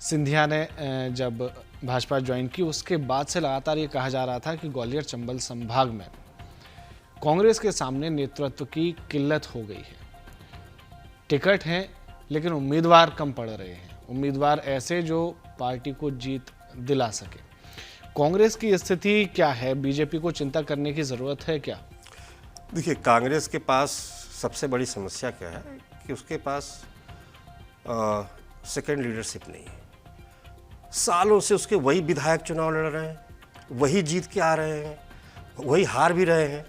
सिंधिया ने जब भाजपा ज्वाइन की उसके बाद से लगातार ये कहा जा रहा था कि ग्वालियर चंबल संभाग में कांग्रेस के सामने नेतृत्व की किल्लत हो गई है। टिकट हैं लेकिन उम्मीदवार कम पड़ रहे हैं, उम्मीदवार ऐसे जो पार्टी को जीत दिला सके। कांग्रेस की स्थिति क्या है? बीजेपी को चिंता करने की जरूरत है क्या? देखिए, कांग्रेस के पास सबसे बड़ी समस्या क्या है कि उसके पास सेकेंड लीडरशिप नहीं है। सालों से उसके वही विधायक चुनाव लड़ रहे हैं, वही जीत के आ रहे हैं, वही हार भी रहे हैं।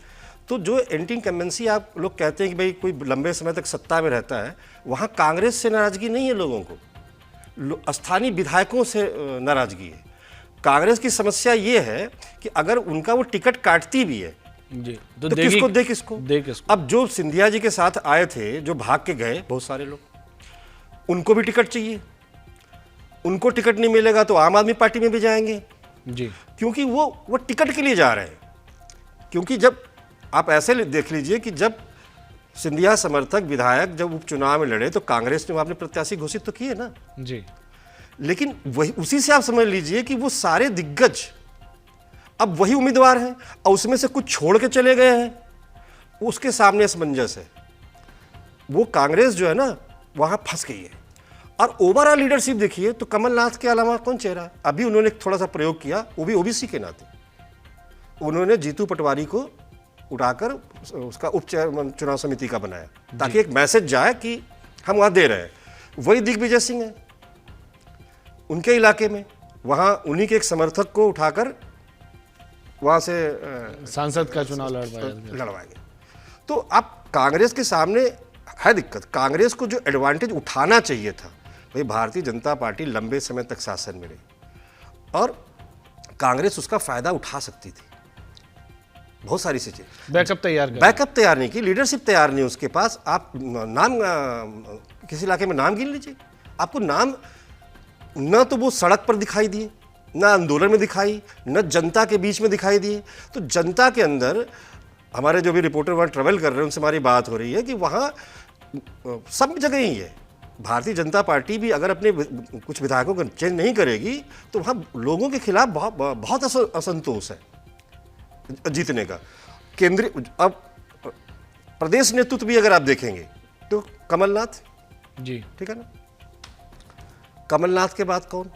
तो जो एंटी इनकम्बेंसी आप लोग कहते हैं कि भाई कोई लंबे समय तक सत्ता में रहता है, वहाँ कांग्रेस से नाराजगी नहीं है लोगों को, स्थानीय विधायकों से नाराजगी है। कांग्रेस की समस्या ये है कि अगर उनका वो टिकट काटती भी है जी तो किसको दे किसको? अब जो सिंधिया जी के साथ आए थे, जो भाग के गए बहुत सारे लोग, उनको भी टिकट चाहिए। उनको टिकट नहीं मिलेगा तो आम आदमी पार्टी में भी जाएंगे जी, क्योंकि वो टिकट के लिए जा रहे हैं। क्योंकि जब आप ऐसे देख लीजिए कि जब सिंधिया समर्थक विधायक जब उपचुनाव में लड़े तो कांग्रेस ने अपने प्रत्याशी घोषित तो किए ना जी, लेकिन वही उसी से आप समझ लीजिए कि वो सारे दिग्गज अब वही उम्मीदवार हैं और उसमें से कुछ छोड़ के चले गए हैं, उसके सामने असमंजस है। वो कांग्रेस जो है ना वहां फंस गई है। और ओवरऑल लीडरशिप देखिए तो कमलनाथ के अलावा कौन चेहरा है? अभी उन्होंने थोड़ा सा प्रयोग किया, वो भी ओबीसी के नाते। उन्होंने जीतू पटवारी को उठाकर उसका उप चुनाव समिति का बनाया ताकि एक मैसेज जाए कि हम वहां दे रहे हैं। वही दिग्विजय सिंह है उनके इलाके में, वहां उन्हीं के एक समर्थक को उठाकर वहां से सांसद का चुनाव लड़वाया गया। तो अब कांग्रेस के सामने है दिक्कत। कांग्रेस को जो एडवांटेज उठाना चाहिए था, भाई भारतीय जनता पार्टी लंबे समय तक शासन में रही और कांग्रेस उसका फायदा उठा सकती थी। बहुत सारी चीजें बैकअप तैयार नहीं की, लीडरशिप तैयार नहीं उसके पास। आप नाम किसी इलाके में नाम गिन लीजिए, आपको नाम न तो वो सड़क पर दिखाई दिए, न आंदोलन में दिखाई, न जनता के बीच में दिखाई दिए। तो जनता के अंदर हमारे जो भी रिपोर्टर वहाँ ट्रेवल कर रहे हैं उनसे हमारी बात हो रही है कि वहाँ सब जगह ही है। भारतीय जनता पार्टी भी अगर अपने कुछ विधायकों को चेंज नहीं करेगी तो वहाँ लोगों के खिलाफ बहुत असंतोष है जीतने का। केंद्रीय अब प्रदेश नेतृत्व भी अगर आप देखेंगे तो कमलनाथ जी, ठीक है ना, कमलनाथ के बाद कौन?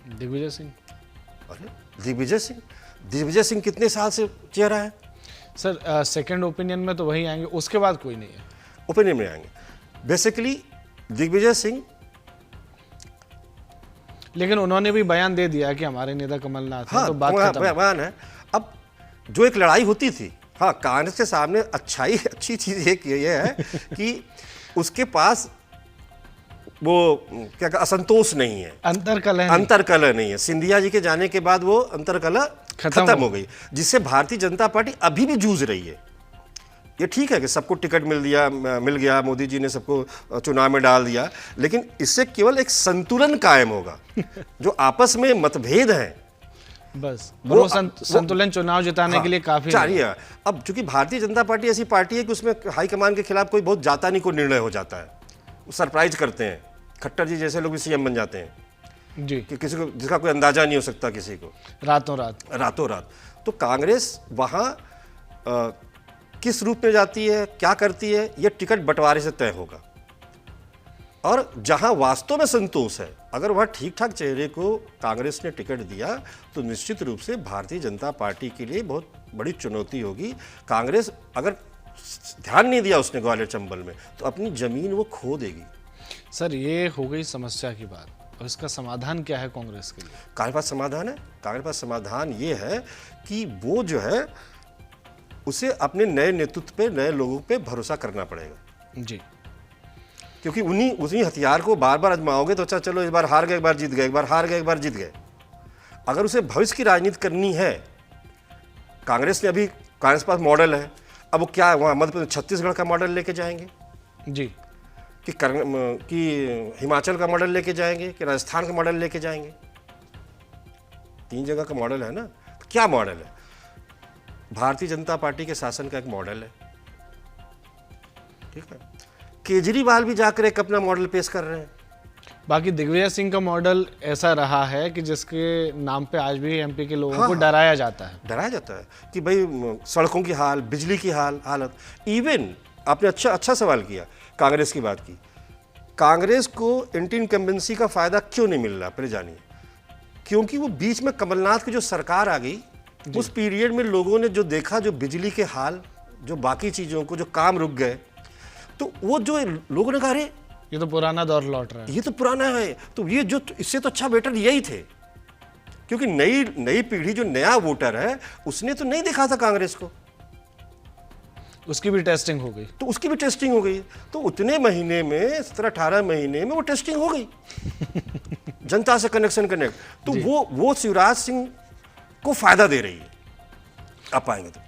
दिग्विजय सिंह। अरे दिग्विजय सिंह कितने साल से चेहरा है सर? सेकंड ओपिनियन में तो वही आएंगे, उसके बाद कोई नहीं है। ओपिनियन में आएंगे बेसिकली दिग्विजय सिंह। लेकिन उन्होंने भी बयान दे दिया कि हमारे नेता कमलनाथ हैं। हाँ, तो बात खत्म। बयान है। अब जो एक लड़ाई होती थी, हाँ, कांग्रेस के सामने अच्छी चीज ये है कि उसके पास वो क्या असंतोष नहीं है, अंतरकलह नहीं है। सिंधिया जी के जाने के बाद वो अंतरकलह खत्म हो गई, जिससे भारतीय जनता पार्टी अभी भी जूझ रही है। ये ठीक है कि सबको टिकट मिल गया, मोदी जी ने सबको चुनाव में डाल दिया, लेकिन इससे केवल एक संतुलन कायम होगा। जो आपस में मतभेद हैं बस वो संतुलन चुनाव जिताने के लिए काफी चाहिए। अब चूंकि भारतीय जनता पार्टी ऐसी पार्टी है कि उसमें हाईकमान के खिलाफ कोई बहुत जाता नहीं, कोई निर्णय हो जाता है, सरप्राइज करते हैं। खट्टर जी जैसे लोग भी सीएम बन जाते हैं जी, कि किसी को जिसका कोई अंदाजा नहीं हो सकता किसी को, रातों रात। तो कांग्रेस वहां किस रूप में जाती है, क्या करती है, यह टिकट बंटवारे से तय होगा। और जहां वास्तव में संतोष है, अगर वहां ठीक ठाक चेहरे को कांग्रेस ने टिकट दिया तो निश्चित रूप से भारतीय जनता पार्टी के लिए बहुत बड़ी चुनौती होगी। कांग्रेस अगर ध्यान नहीं दिया उसने ग्वालियर चंबल में तो अपनी जमीन वो खो देगी। सर, ये हो गई समस्या की बात, और इसका समाधान क्या है कांग्रेस के लिए? कांग्रेस पास समाधान है। कांग्रेस पास समाधान ये है कि वो जो है उसे अपने नए नेतृत्व पे, नए लोगों पे भरोसा करना पड़ेगा जी, क्योंकि उन्हीं हथियार को बार बार आजमाओगे तो अच्छा चलो, एक बार हार गए, एक बार जीत गए, एक बार हार गए, एक बार जीत गए। अगर उसे भविष्य की राजनीति करनी है, कांग्रेस पास मॉडल है। अब वो क्या वहाँ मध्य प्रदेश छत्तीसगढ़ का मॉडल लेके जाएंगे जी, कि हिमाचल का मॉडल लेके जाएंगे, कि राजस्थान का मॉडल लेके जाएंगे? 3 जगह का मॉडल है ना। तो क्या मॉडल है? भारतीय जनता पार्टी के शासन का एक मॉडल है, ठीक है। केजरीवाल भी जाकर एक अपना मॉडल पेश कर रहे हैं बाकी दिग्विजय सिंह का मॉडल ऐसा रहा है कि जिसके नाम पे आज भी एमपी के लोगों को हाँ। डराया जाता है। डराया जाता है कि भाई सड़कों की हाल, बिजली की हालत। इवन आपने अच्छा सवाल किया, कांग्रेस की बात की। कांग्रेस को एंटी इनकम्बेंसी का फायदा क्यों नहीं मिल रहा, पहले जानिए। क्योंकि वो बीच में कमलनाथ की जो सरकार आ गई, उस पीरियड में लोगों ने जो देखा, जो बिजली के हाल, जो बाकी चीज़ों को, जो काम रुक गए, तो वो जो लोगों ने कहा अरे ये तो पुराना दौर लौट रहा है। ये तो पुराना है, तो ये जो इससे तो अच्छा बेटर यही थे। क्योंकि नई पीढ़ी, जो नया वोटर है, उसने तो नहीं देखा था कांग्रेस को, उसकी भी टेस्टिंग हो गई। तो उसकी भी टेस्टिंग हो गई। तो उतने महीने में, 17-18 महीने में वो टेस्टिंग हो गई जनता से कनेक्ट। तो वो शिवराज सिंह को फायदा दे रही है। आप पाएंगे तो